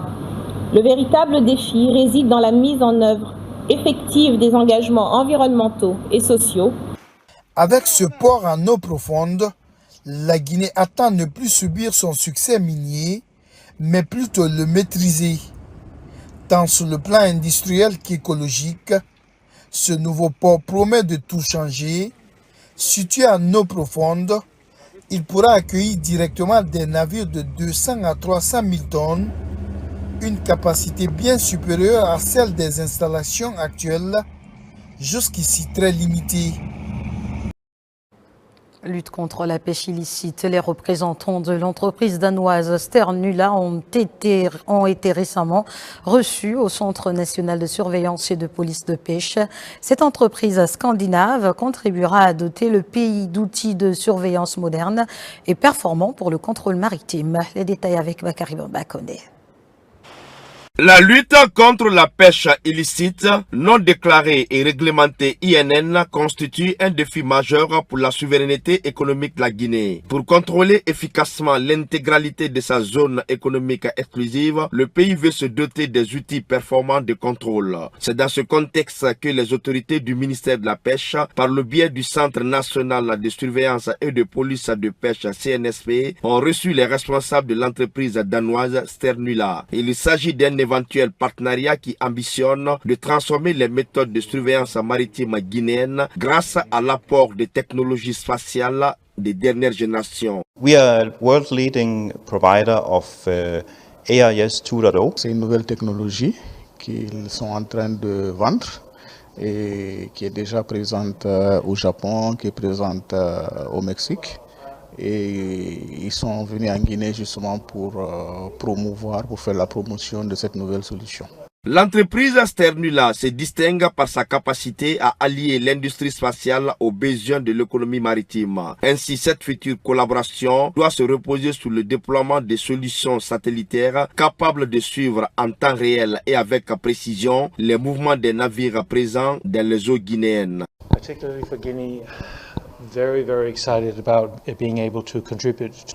Le véritable défi réside dans la mise en œuvre effective des engagements environnementaux et sociaux. Avec ce port en eau profonde, la Guinée attend ne plus subir son succès minier, mais plutôt le maîtriser. Tant sur le plan industriel qu'écologique, ce nouveau port promet de tout changer. Situé en eau profonde, il pourra accueillir directement des navires de 200 à 300 000 tonnes, une capacité bien supérieure à celle des installations actuelles, jusqu'ici très limitée. Lutte contre la pêche illicite. Les représentants de l'entreprise danoise Sternula ont été récemment reçus au Centre national de surveillance et de police de pêche. Cette entreprise scandinave contribuera à doter le pays d'outils de surveillance modernes et performants pour le contrôle maritime. Les détails avec Bakary Bakone. La lutte contre la pêche illicite, non déclarée et réglementée INN constitue un défi majeur pour la souveraineté économique de la Guinée. Pour contrôler efficacement l'intégralité de sa zone économique exclusive, le pays veut se doter des outils performants de contrôle. C'est dans ce contexte que les autorités du ministère de la Pêche, par le biais du Centre national de surveillance et de police de pêche CNSP, ont reçu les responsables de l'entreprise danoise Sternula. Il s'agit d'un éventuel partenariat qui ambitionne de transformer les méthodes de surveillance maritime guinéenne grâce à l'apport de technologies spatiales des dernières générations. We are world leading provider of AIS 2.0. C'est une nouvelle technologie qu'ils sont en train de vendre et qui est déjà présente au Japon, qui est présente au Mexique. Et ils sont venus en Guinée justement pour faire la promotion de cette nouvelle solution. L'entreprise Sternula se distingue par sa capacité à allier l'industrie spatiale aux besoins de l'économie maritime. Ainsi, cette future collaboration doit se reposer sur le déploiement de solutions satellitaires capables de suivre en temps réel et avec précision les mouvements des navires présents dans les eaux guinéennes.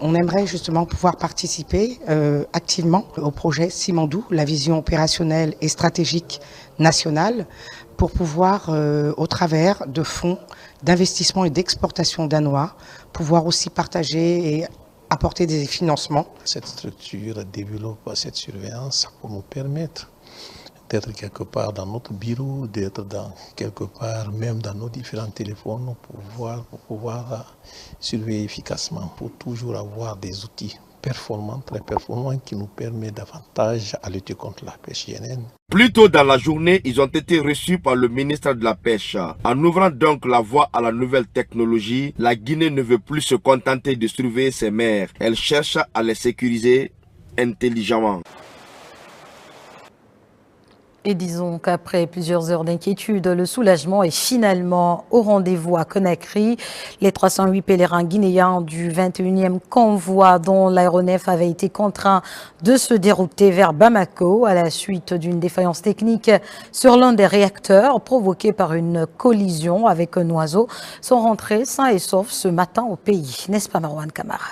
On aimerait justement pouvoir participer activement au projet Simandou, la vision opérationnelle et stratégique nationale, pour pouvoir, au travers de fonds d'investissement et d'exportation danois, pouvoir aussi partager et apporter des financements. Cette structure développe cette surveillance pour nous permettre d'être quelque part dans notre bureau, d'être quelque part même dans nos différents téléphones pour pouvoir surveiller efficacement, pour toujours avoir des outils performants, très performants, qui nous permettent davantage à lutter contre la pêche INN. Plus tôt dans la journée, ils ont été reçus par le ministre de la Pêche. En ouvrant donc la voie à la nouvelle technologie, la Guinée ne veut plus se contenter de surveiller ses mers. Elle cherche à les sécuriser intelligemment. Et disons qu'après plusieurs heures d'inquiétude, le soulagement est finalement au rendez-vous à Conakry. Les 308 pèlerins guinéens du 21e convoi dont l'aéronef avait été contraint de se dérouter vers Bamako à la suite d'une défaillance technique sur l'un des réacteurs provoquée par une collision avec un oiseau sont rentrés sains et saufs ce matin au pays. N'est-ce pas Marwan Kamara?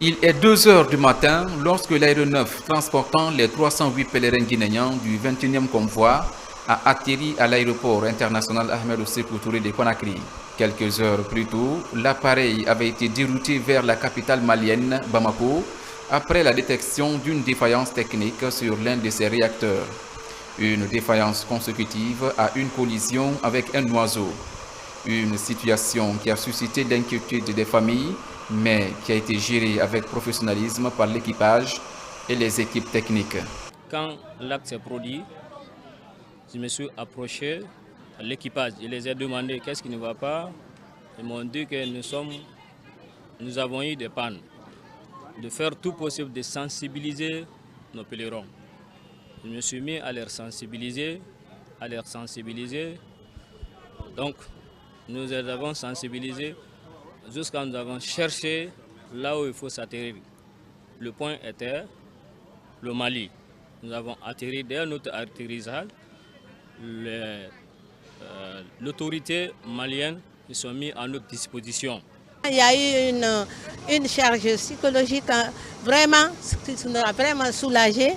Il est 2 h du matin lorsque l'aéronef transportant les 308 pèlerins guinéens du 21e convoi a atterri à l'aéroport international Ahmed Sékou Touré de Conakry. Quelques heures plus tôt, l'appareil avait été dérouté vers la capitale malienne, Bamako, après la détection d'une défaillance technique sur l'un de ses réacteurs. Une défaillance consécutive à une collision avec un oiseau. Une situation qui a suscité l'inquiétude des familles, mais qui a été gérée avec professionnalisme par l'équipage et les équipes techniques. Quand l'acte s'est produit, je me suis approché à l'équipage. Je les ai demandé qu'est-ce qui ne va pas. Ils m'ont dit que nous avons eu des pannes. De faire tout possible de sensibiliser nos pèlerins. Je me suis mis à les sensibiliser. Donc, nous les avons sensibilisés jusqu'à nous avons cherché là où il faut s'atterrir. Le point était le Mali. Nous avons atterri dès notre atterrissage. L'autorité malienne se sont mis à notre disposition. Il y a eu une charge psychologique vraiment, qui nous a vraiment soulagés.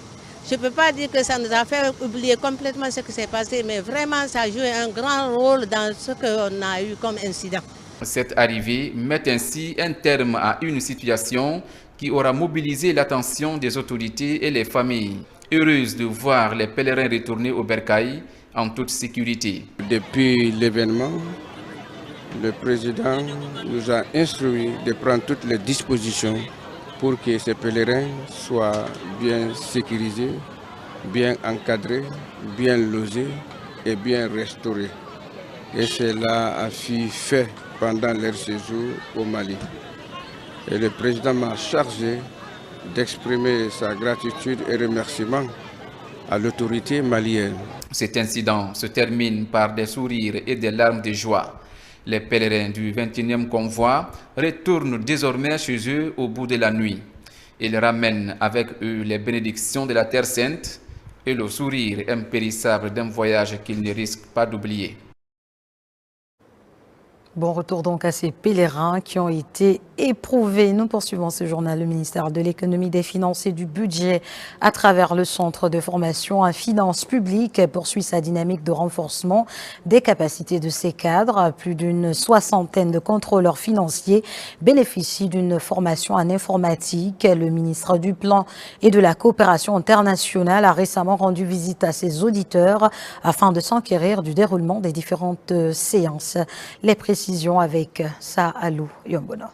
Je ne peux pas dire que ça nous a fait oublier complètement ce qui s'est passé, mais vraiment ça a joué un grand rôle dans ce qu'on a eu comme incident. Cette arrivée met ainsi un terme à une situation qui aura mobilisé l'attention des autorités et les familles, heureuses de voir les pèlerins retourner au Bercail en toute sécurité. Depuis l'événement, le président nous a instruit de prendre toutes les dispositions pour que ces pèlerins soient bien sécurisés, bien encadrés, bien logés et bien restaurés. Et cela a fut fait pendant leur séjour au Mali. Et le président m'a chargé d'exprimer sa gratitude et remerciement à l'autorité malienne. Cet incident se termine par des sourires et des larmes de joie. Les pèlerins du 21e convoi retournent désormais chez eux au bout de la nuit. Ils ramènent avec eux les bénédictions de la Terre Sainte et le sourire impérissable d'un voyage qu'ils ne risquent pas d'oublier. Bon retour donc à ces pèlerins qui ont été éprouvés. Nous poursuivons ce journal. Le ministère de l'Économie, des Finances et du Budget, à travers le Centre de formation en finances publiques, poursuit sa dynamique de renforcement des capacités de ses cadres. Plus d'une soixantaine de contrôleurs financiers bénéficient d'une formation en informatique. Le ministre du Plan et de la Coopération internationale a récemment rendu visite à ses auditeurs afin de s'enquérir du déroulement des différentes séances. Les précisions avec Saalou Yombono.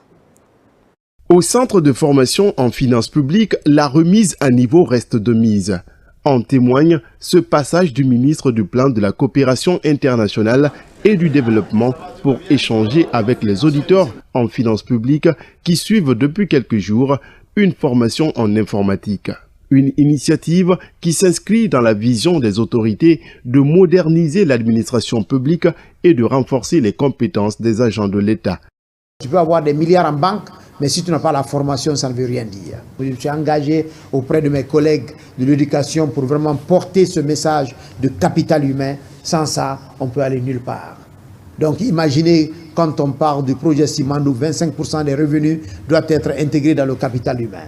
Au centre de formation en finances publiques, la remise à niveau reste de mise. En témoigne ce passage du ministre du Plan de la Coopération internationale et du Développement pour échanger avec les auditeurs en finances publiques qui suivent depuis quelques jours une formation en informatique. Une initiative qui s'inscrit dans la vision des autorités de moderniser l'administration publique et de renforcer les compétences des agents de l'État. Tu peux avoir des milliards en banque, mais si tu n'as pas la formation, ça ne veut rien dire. Je suis engagé auprès de mes collègues de l'éducation pour vraiment porter ce message de capital humain. Sans ça, on peut aller nulle part. Donc imaginez, quand on parle du projet Simandou, 25% des revenus doivent être intégrés dans le capital humain.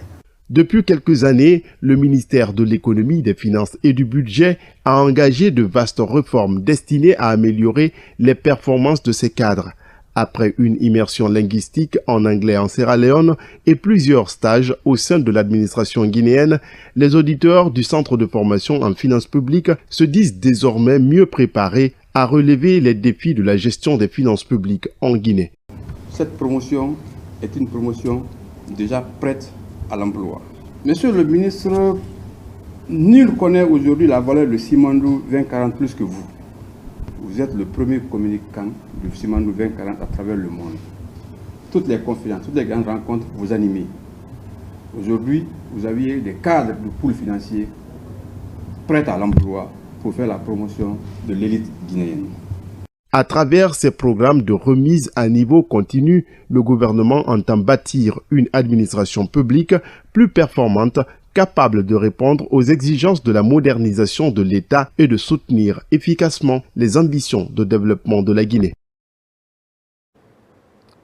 Depuis quelques années, le ministère de l'Économie, des Finances et du Budget a engagé de vastes réformes destinées à améliorer les performances de ses cadres. Après une immersion linguistique en anglais en Sierra Leone et plusieurs stages au sein de l'administration guinéenne, les auditeurs du Centre de formation en finances publiques se disent désormais mieux préparés à relever les défis de la gestion des finances publiques en Guinée. Cette promotion est une promotion déjà prête à l'emploi. Monsieur le ministre, nul connaît aujourd'hui la valeur de Simandou 2040 plus que vous. Vous êtes le premier communicant du Simandou 2040 à travers le monde. Toutes les confidences, toutes les grandes rencontres vous animez. Aujourd'hui, vous aviez des cadres de pôle financier prêts à l'emploi pour faire la promotion de l'élite guinéenne. À travers ces programmes de remise à niveau continu, le gouvernement entend bâtir une administration publique plus performante, capable de répondre aux exigences de la modernisation de l'État et de soutenir efficacement les ambitions de développement de la Guinée.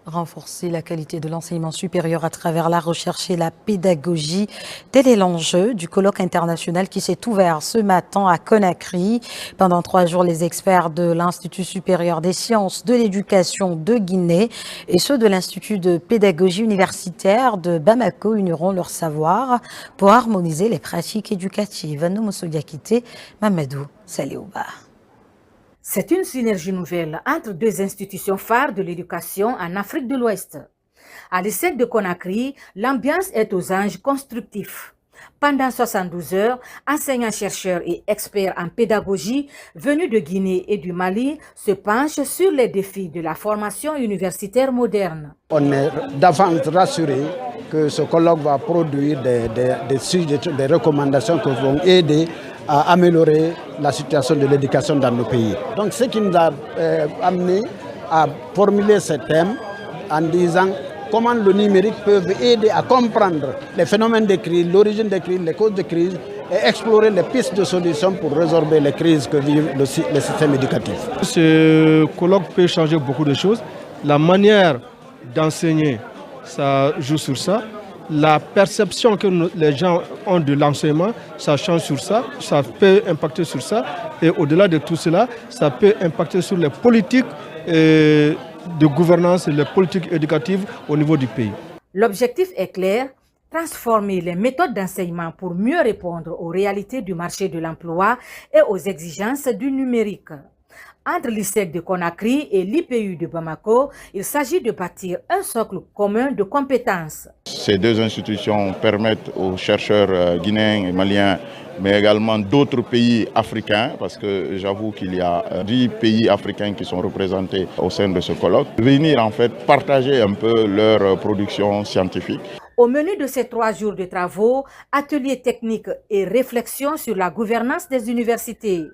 Renforcer la qualité de l'enseignement supérieur à travers la recherche et la pédagogie. Tel est l'enjeu du colloque international qui s'est ouvert ce matin à Conakry. Pendant 3 jours, les experts de l'Institut supérieur des sciences de l'éducation de Guinée et ceux de l'Institut de pédagogie universitaire de Bamako uniront leur savoir pour harmoniser les pratiques éducatives. Noumoussou Diakité, Mamadou Saliouba. C'est une synergie nouvelle entre 2 institutions phares de l'éducation en Afrique de l'Ouest. À l'ISEC de Conakry, l'ambiance est aux anges constructifs. Pendant 72 heures, enseignants-chercheurs et experts en pédagogie venus de Guinée et du Mali se penchent sur les défis de la formation universitaire moderne. On est d'avance rassuré que ce colloque va produire des recommandations qui vont aider à améliorer la situation de l'éducation dans nos pays. Donc ce qui nous a amené à formuler ce thème en disant comment le numérique peut aider à comprendre les phénomènes de crise, l'origine des crises, les causes de crise et explorer les pistes de solutions pour résorber les crises que vit le système éducatif. Ce colloque peut changer beaucoup de choses. La manière d'enseigner, ça joue sur ça. La perception que les gens ont de l'enseignement, ça change sur ça, ça peut impacter sur ça. Et au-delà de tout cela, ça peut impacter sur les politiques de gouvernance et les politiques éducatives au niveau du pays. L'objectif est clair, transformer les méthodes d'enseignement pour mieux répondre aux réalités du marché de l'emploi et aux exigences du numérique. Entre l'ISEC de Conakry et l'IPU de Bamako, il s'agit de bâtir un socle commun de compétences. Ces 2 institutions permettent aux chercheurs guinéens et maliens, mais également d'autres pays africains, parce que j'avoue qu'il y a 10 pays africains qui sont représentés au sein de ce colloque, de venir en fait partager un peu leur production scientifique. Au menu de ces 3 jours de travaux, ateliers techniques et réflexions sur la gouvernance des universités.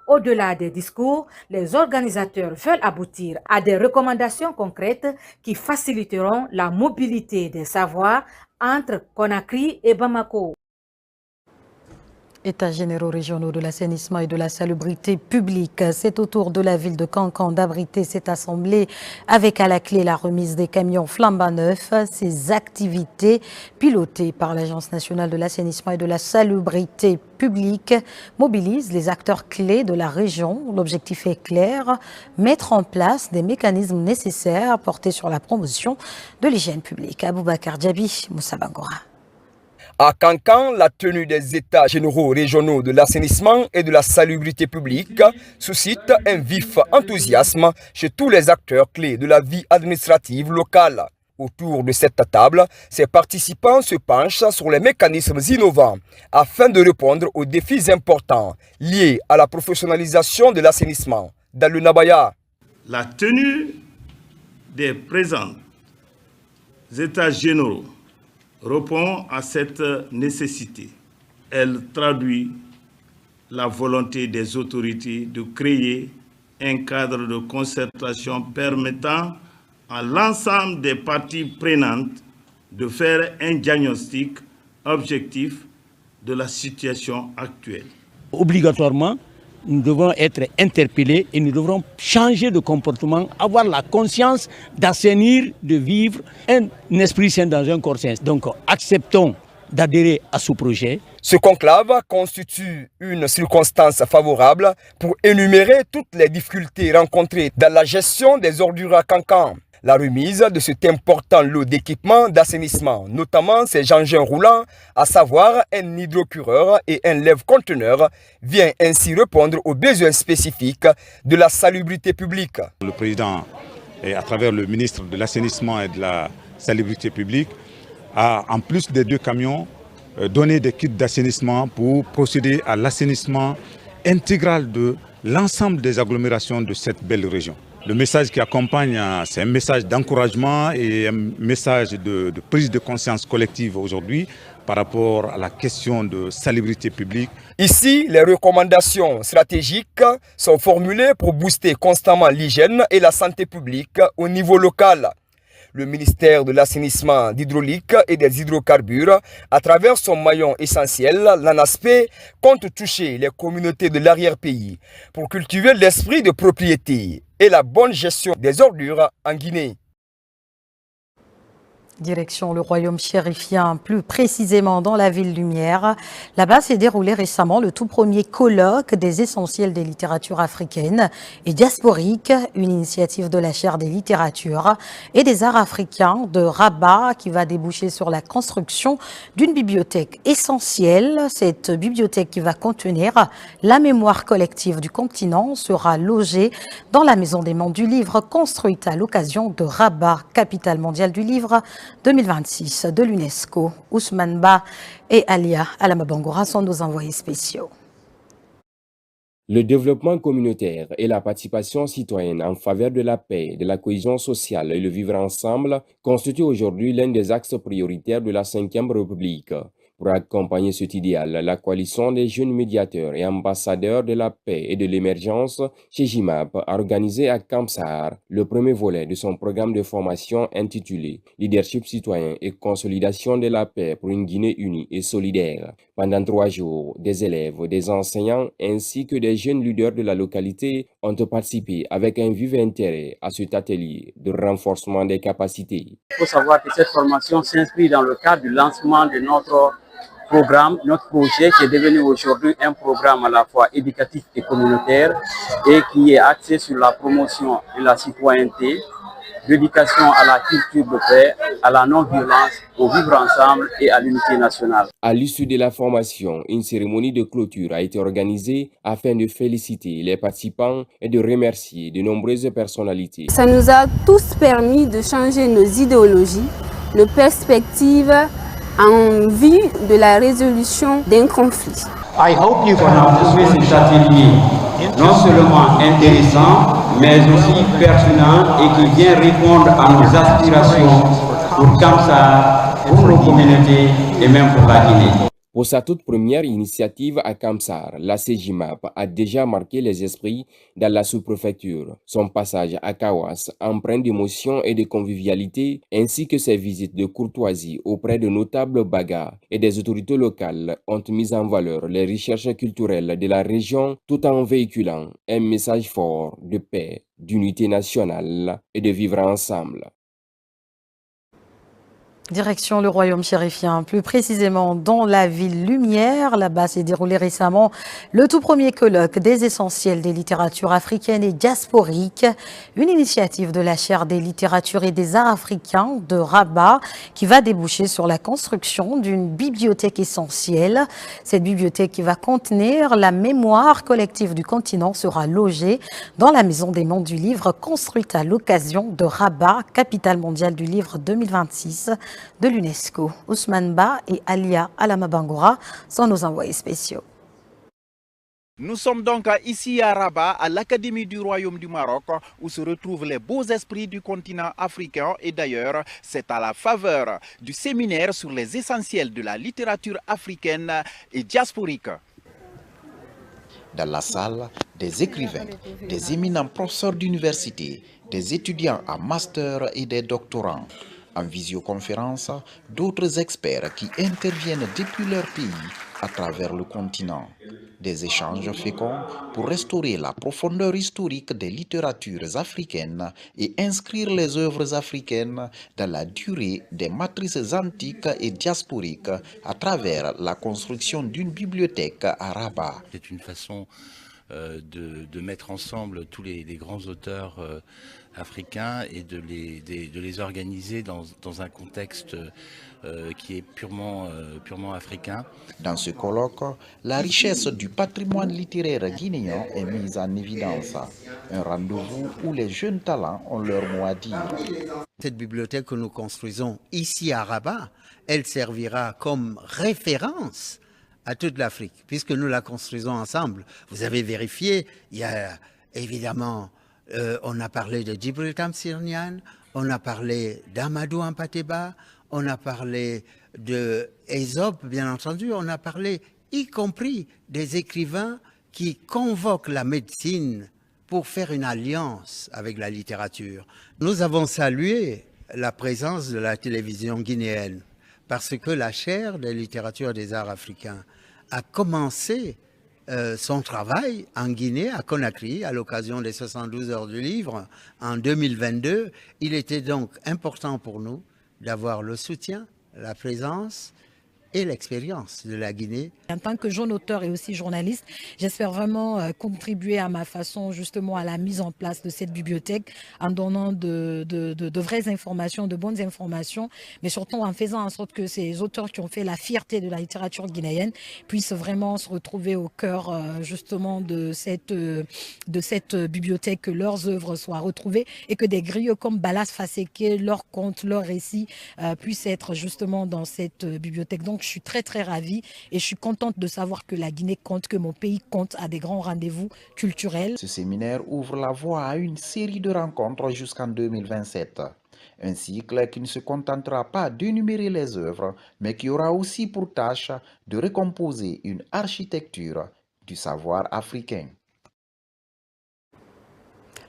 Au-delà des discours, les organisateurs veulent aboutir à des recommandations concrètes qui faciliteront la mobilité des savoirs entre Conakry et Bamako. États généraux régionaux de l'assainissement et de la salubrité publique. C'est au tour de la ville de Kankan d'abriter cette assemblée avec à la clé la remise des camions flambant neufs. Ces activités pilotées par l'Agence nationale de l'assainissement et de la salubrité publique mobilisent les acteurs clés de la région. L'objectif est clair, mettre en place des mécanismes nécessaires portés sur la promotion de l'hygiène publique. Aboubakar Diaby, Moussa Bangora. À Kankan, la tenue des États généraux régionaux de l'assainissement et de la salubrité publique suscite un vif enthousiasme chez tous les acteurs clés de la vie administrative locale. Autour de cette table, ces participants se penchent sur les mécanismes innovants afin de répondre aux défis importants liés à la professionnalisation de l'assainissement. Dans le Nabaya, la tenue des présents États généraux répond à cette nécessité. Elle traduit la volonté des autorités de créer un cadre de concertation permettant à l'ensemble des parties prenantes de faire un diagnostic objectif de la situation actuelle. Obligatoirement, nous devons être interpellés et nous devrons changer de comportement, avoir la conscience d'assainir, de vivre un esprit sain dans un corps sain. Donc acceptons d'adhérer à ce projet. Ce conclave constitue une circonstance favorable pour énumérer toutes les difficultés rencontrées dans la gestion des ordures à Cancan. La remise de cet important lot d'équipements d'assainissement, notamment ces engins roulants, à savoir un hydrocureur et un lève-conteneur, vient ainsi répondre aux besoins spécifiques de la salubrité publique. Le président, à travers le ministre de l'assainissement et de la salubrité publique, a en plus des 2 camions donné des kits d'assainissement pour procéder à l'assainissement intégral de l'ensemble des agglomérations de cette belle région. Le message qui accompagne, c'est un message d'encouragement et un message de prise de conscience collective aujourd'hui par rapport à la question de salubrité publique. Ici, les recommandations stratégiques sont formulées pour booster constamment l'hygiène et la santé publique au niveau local. Le ministère de l'assainissement, d'hydraulique et des hydrocarbures, à travers son maillon essentiel, l'ANASP, compte toucher les communautés de l'arrière-pays pour cultiver l'esprit de propriété et la bonne gestion des ordures en Guinée. Direction le royaume chérifien, plus précisément dans la ville Lumière. Là-bas s'est déroulé récemment le tout premier colloque des essentiels des littératures africaines et diasporiques, une initiative de la chaire des littératures et des arts africains de Rabat qui va déboucher sur la construction d'une bibliothèque essentielle. Cette bibliothèque qui va contenir la mémoire collective du continent sera logée dans la Maison des Mondes du Livre construite à l'occasion de Rabat, capitale mondiale du livre 2026 de l'UNESCO. Ousmane Ba et Alia Alamabangora sont nos envoyés spéciaux. Le développement communautaire et la participation citoyenne en faveur de la paix, de la cohésion sociale et le vivre ensemble constituent aujourd'hui l'un des axes prioritaires de la 5e République. Pour accompagner cet idéal, la coalition des jeunes médiateurs et ambassadeurs de la paix et de l'émergence chez JIMAP a organisé à Kamsar le premier volet de son programme de formation intitulé « Leadership citoyen et consolidation de la paix pour une Guinée unie et solidaire ». Pendant 3 jours, des élèves, des enseignants ainsi que des jeunes leaders de la localité ont participé avec un vif intérêt à cet atelier de renforcement des capacités. Il faut savoir que cette formation s'inscrit dans le cadre du lancement de notre programme, notre projet qui est devenu aujourd'hui un programme à la fois éducatif et communautaire et qui est axé sur la promotion de la citoyenneté, l'éducation à la culture de paix, à la non-violence, au vivre ensemble et à l'unité nationale. À l'issue de la formation, une cérémonie de clôture a été organisée afin de féliciter les participants et de remercier de nombreuses personnalités. Ça nous a tous permis de changer nos idéologies, nos perspectives en vue de la résolution d'un conflit. I hope you have trouvé cet atelier non seulement intéressant, mais aussi pertinent et qui vient répondre à nos aspirations pour Kamsar, pour nos communautés et même pour la Guinée. Pour sa toute première initiative à Kamsar, la CJMAP a déjà marqué les esprits dans la sous-préfecture. Son passage à Kawas, empreint d'émotion et de convivialité, ainsi que ses visites de courtoisie auprès de notables bagas et des autorités locales ont mis en valeur les recherches culturelles de la région tout en véhiculant un message fort de paix, d'unité nationale et de vivre ensemble. Direction le royaume chérifien, plus précisément dans la ville Lumière. Là-bas s'est déroulé récemment le tout premier colloque des essentiels des littératures africaines et diasporiques, une initiative de la chaire des littératures et des arts africains de Rabat qui va déboucher sur la construction d'une bibliothèque essentielle. Cette bibliothèque qui va contenir la mémoire collective du continent sera logée dans la Maison des Mondes du Livre construite à l'occasion de Rabat, capitale mondiale du livre 2026. De l'UNESCO. Ousmane Ba et Alia Alamabangora sont nos envoyés spéciaux. Nous sommes donc ici à Rabat, à l'Académie du Royaume du Maroc, où se retrouvent les beaux esprits du continent africain. Et d'ailleurs, c'est à la faveur du séminaire sur les essentiels de la littérature africaine et diasporique. Dans la salle, des écrivains, des éminents professeurs d'université, des étudiants en master et des doctorants. En visioconférence, d'autres experts qui interviennent depuis leur pays à travers le continent. Des échanges féconds pour restaurer la profondeur historique des littératures africaines et inscrire les œuvres africaines dans la durée des matrices antiques et diasporiques à travers la construction d'une bibliothèque à Rabat. C'est une façon de mettre ensemble tous les grands auteurs africains et de les organiser dans un contexte qui est purement africain. Dans ce colloque, la richesse du patrimoine littéraire guinéen est mise en évidence. Un rendez-vous où les jeunes talents ont leur mot à dire. Cette bibliothèque que nous construisons ici à Rabat, elle servira comme référence à toute l'Afrique, puisque nous la construisons ensemble. Vous avez vérifié, il y a évidemment, on a parlé de Djibril Kamsirnian, on a parlé d'Amadou Ampateba, on a parlé de Aesop, bien entendu, on a parlé y compris des écrivains qui convoquent la médecine pour faire une alliance avec la littérature. Nous avons salué la présence de la télévision guinéenne parce que la chaire des littératures et des arts africains a commencé son travail en Guinée, à Conakry, à l'occasion des 72 heures du livre en 2022. Il était donc important pour nous d'avoir le soutien, la présence et l'expérience de la Guinée. En tant que jeune auteur et aussi journaliste, j'espère vraiment contribuer à ma façon justement à la mise en place de cette bibliothèque en donnant de vraies informations, de bonnes informations, mais surtout en faisant en sorte que ces auteurs qui ont fait la fierté de la littérature guinéenne puissent vraiment se retrouver au cœur justement de cette bibliothèque, que leurs œuvres soient retrouvées et que des griots comme Balas Faseke, leurs contes, leurs récits puissent être justement dans cette bibliothèque. Donc je suis très ravie et je suis contente de savoir que la Guinée compte, que mon pays compte à des grands rendez-vous culturels. Ce séminaire ouvre la voie à une série de rencontres jusqu'en 2027. Un cycle qui ne se contentera pas d'énumérer les œuvres, mais qui aura aussi pour tâche de recomposer une architecture du savoir africain.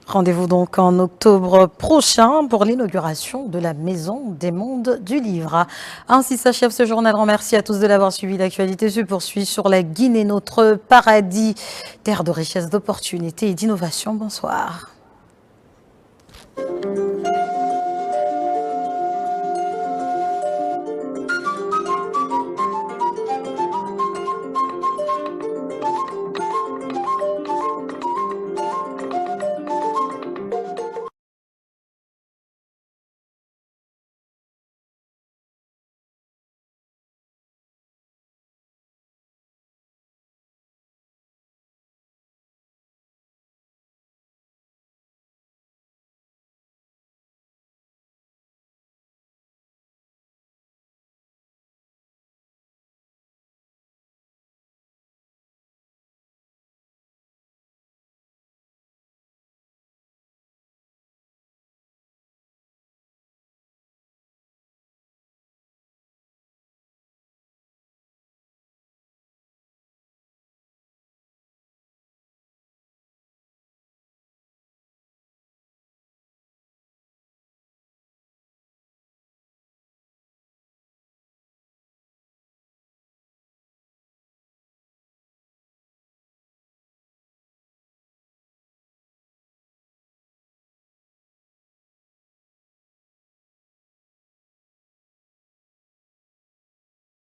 Rendez-vous donc en octobre prochain pour l'inauguration de la Maison des Mondes du Livre. Ainsi s'achève ce journal. Merci à tous de l'avoir suivi. L'actualité se poursuit sur la Guinée, notre paradis, terre de richesse, d'opportunités et d'innovation. Bonsoir.